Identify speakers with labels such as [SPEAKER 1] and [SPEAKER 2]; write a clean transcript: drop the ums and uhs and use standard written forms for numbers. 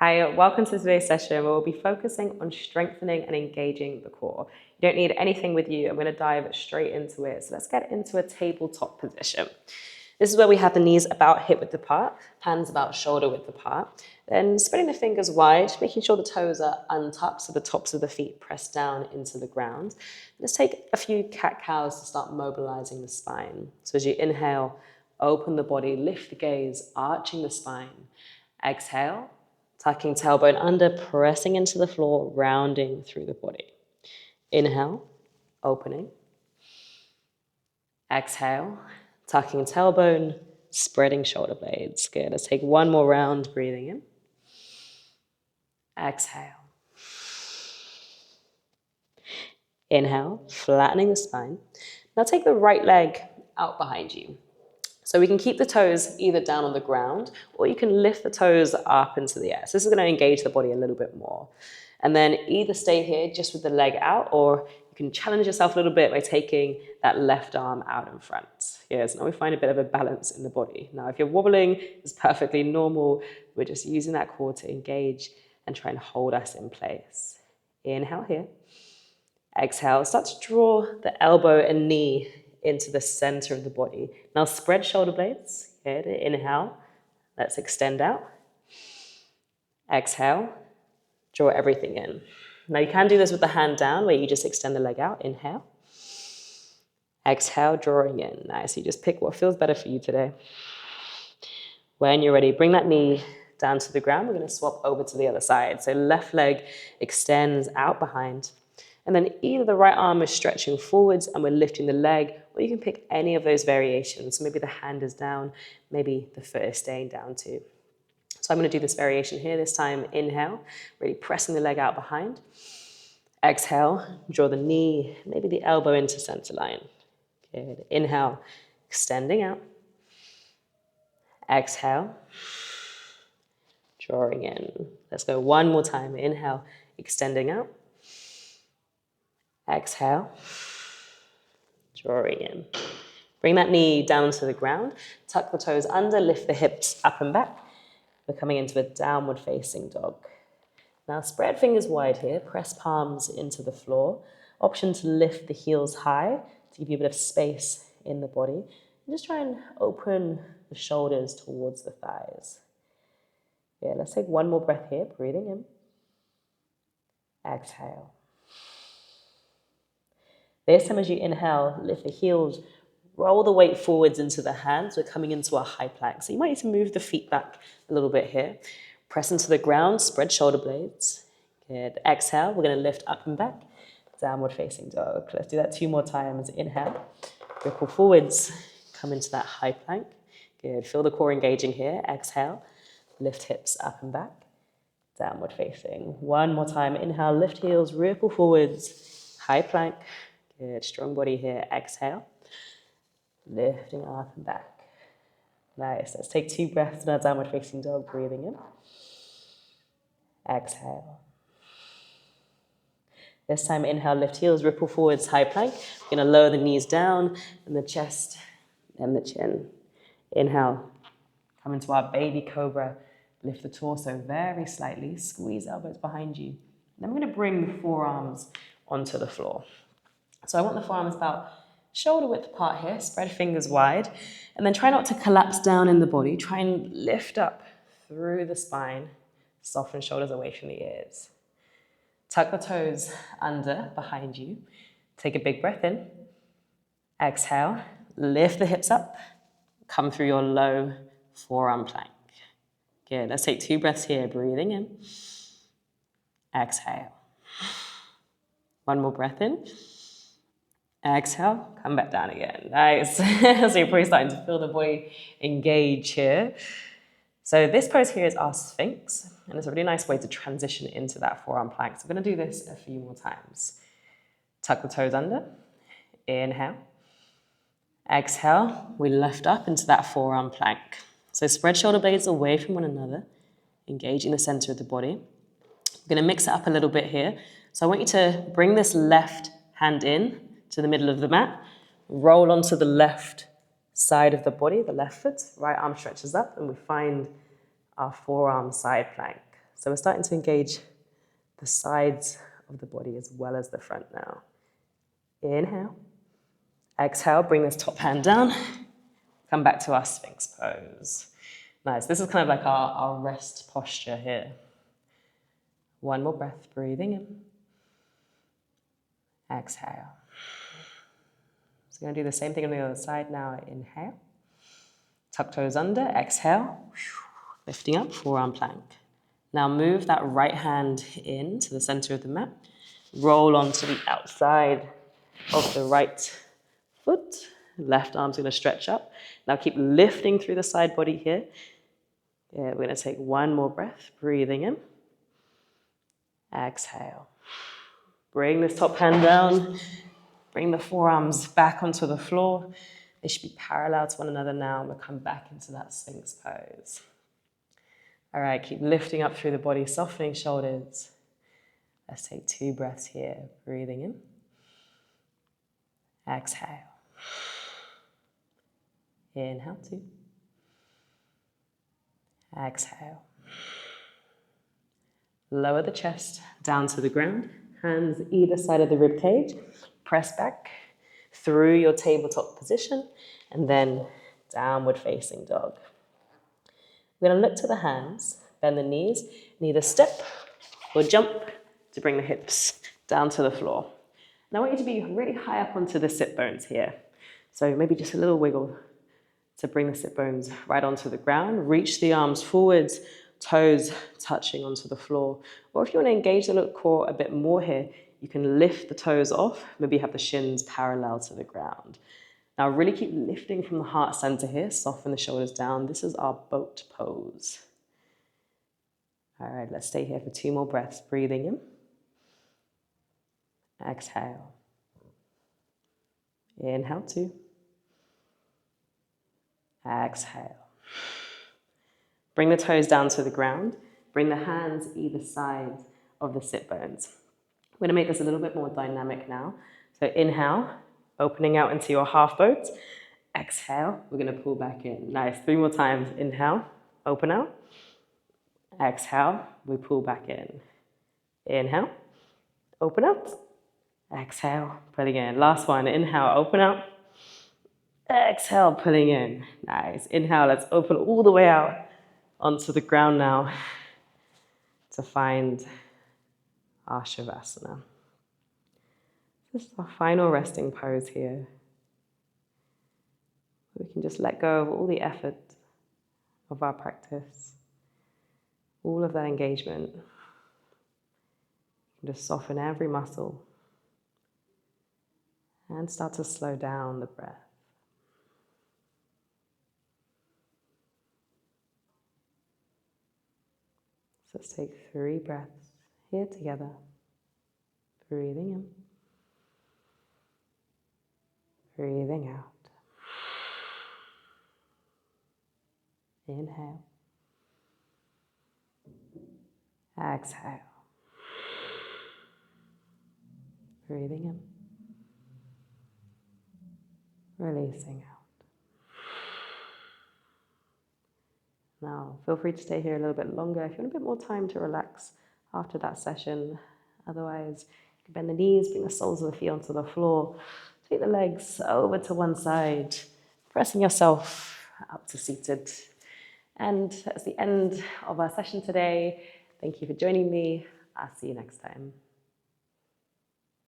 [SPEAKER 1] Hi, welcome to today's session where we'll be focusing on strengthening and engaging the core. You don't need anything with you. I'm going to dive straight into it. So let's get into a tabletop position. This is where we have the knees about hip width apart, hands about shoulder width apart. Then spreading the fingers wide, making sure the toes are untucked so the tops of the feet press down into the ground. Let's take a few cat-cows to start mobilizing the spine. So as you inhale, open the body, lift the gaze, arching the spine. Exhale. Tucking tailbone under, pressing into the floor, rounding through the body. Inhale, opening. Exhale, tucking tailbone, spreading shoulder blades. Good. Let's take one more round, breathing in. Exhale. Inhale, flattening the spine. Now take the right leg out behind you. So we can keep the toes either down on the ground or you can lift the toes up into the air. So this is going to engage the body a little bit more. And then either stay here just with the leg out or you can challenge yourself a little bit by taking that left arm out in front. Yes, now we find a bit of a balance in the body. Now if you're wobbling, it's perfectly normal. We're just using that core to engage and try and hold us in place. Inhale here. Exhale, start to draw the elbow and knee into the center of the body. Now spread shoulder blades. Good. Inhale. Let's extend out. Exhale. Draw everything in. Now you can do this with the hand down where you just extend the leg out. Inhale. Exhale, drawing in. Nice. You just pick what feels better for you today. When you're ready, bring that knee down to the ground. We're going to swap over to the other side. So left leg extends out behind. And then either the right arm is stretching forwards and we're lifting the leg, or you can pick any of those variations. So maybe the hand is down, maybe the foot is staying down too. So I'm going to do this variation here. This time, inhale, really pressing the leg out behind. Exhale, draw the knee, maybe the elbow into center line. Good. Inhale, extending out. Exhale, drawing in. Let's go one more time. Inhale, extending out. Exhale, drawing in. Bring that knee down to the ground, tuck the toes under, lift the hips up and back. We're coming into a downward facing dog. Now spread fingers wide here, press palms into the floor. Option to lift the heels high to give you a bit of space in the body. And just try and open the shoulders towards the thighs. Yeah, let's take one more breath here, breathing in. Exhale. This time as you inhale, lift the heels, roll the weight forwards into the hands. We're coming into a high plank. So you might need to move the feet back a little bit here. Press into the ground, spread shoulder blades. Good. Exhale, we're going to lift up and back. Downward facing dog. Let's do that 2 more times. Inhale, ripple forwards, come into that high plank. Good. Feel the core engaging here. Exhale, lift hips up and back. Downward facing. 1 more time. Inhale, lift heels, ripple forwards, high plank. Good, strong body here. Exhale, lifting up and back. Nice. Let's take 2 breaths in our downward facing dog. Breathing in. Exhale. This time, inhale, lift heels, ripple forwards, high plank. We're going to lower the knees down and the chest and the chin. Inhale, come into our baby cobra. Lift the torso very slightly. Squeeze elbows behind you. And then we're going to bring the forearms onto the floor. So I want the forearms about shoulder width apart here, spread fingers wide, and then try not to collapse down in the body. Try and lift up through the spine, soften shoulders away from the ears. Tuck the toes under behind you. Take a big breath in. Exhale, lift the hips up, come through your low forearm plank. Good, let's take 2 breaths here, breathing in. Exhale. 1 more breath in. Exhale, come back down again. Nice. So you're probably starting to feel the body engage here. So this pose here is our Sphinx, and it's a really nice way to transition into that forearm plank. So we're going to do this a few more times. Tuck the toes under. Inhale. Exhale, we lift up into that forearm plank. So spread shoulder blades away from one another, engaging the center of the body. We're going to mix it up a little bit here. So I want you to bring this left hand in to the middle of the mat, roll onto the left side of the body, the left foot, right arm stretches up, and we find our forearm side plank. So we're starting to engage the sides of the body as well as the front now. Inhale. Exhale, bring this top hand down. Come back to our Sphinx pose. Nice. This is kind of like our rest posture here. One more breath, breathing in. Exhale. So we're going to do the same thing on the other side now. Inhale. Tuck toes under. Exhale. Lifting up, forearm plank. Now move that right hand in to the center of the mat. Roll onto the outside of the right foot. Left arm's going to stretch up. Now keep lifting through the side body here. Yeah, we're going to take one more breath, breathing in. Exhale. Bring this top hand down. Bring the forearms back onto the floor. They should be parallel to one another now. We'll come back into that Sphinx pose. All right, keep lifting up through the body, softening shoulders. Let's take 2 breaths here. Breathing in. Exhale. Inhale, 2. Exhale. Lower the chest down to the ground. Hands either side of the rib cage. Press back through your tabletop position and then downward facing dog. We're going to look to the hands, bend the knees, and either step or jump to bring the hips down to the floor. Now I want you to be really high up onto the sit bones here. So maybe just a little wiggle to bring the sit bones right onto the ground. Reach the arms forwards, toes touching onto the floor. Or if you want to engage the lower core a bit more here, you can lift the toes off, maybe have the shins parallel to the ground. Now really keep lifting from the heart center here, soften the shoulders down. This is our boat pose. All right, let's stay here for 2 more breaths. Breathing in. Exhale. Inhale, 2. Exhale. Bring the toes down to the ground. Bring the hands either side of the sit bones. We're going to make this a little bit more dynamic now. So inhale, opening out into your half boat. Exhale, we're going to pull back in. Nice. 3 more times. Inhale, open out. Exhale, we pull back in. Inhale, open out. Exhale, pulling in. Last one. Inhale, open out. Exhale, pulling in. Nice. Inhale, let's open all the way out onto the ground now to find our Shavasana. This is our final resting pose here. We can just let go of all the effort of our practice, all of that engagement. You can just soften every muscle and start to slow down the breath. So let's take 3 breaths here together. Breathing in. Breathing out. Inhale. Exhale. Breathing in. Releasing out. Now, feel free to stay here a little bit longer if you want a bit more time to relax after that session. Otherwise, you can bend the knees, bring the soles of the feet onto the floor, take the legs over to one side, pressing yourself up to seated. And that's the end of our session today. Thank you for joining me. I'll see you next time.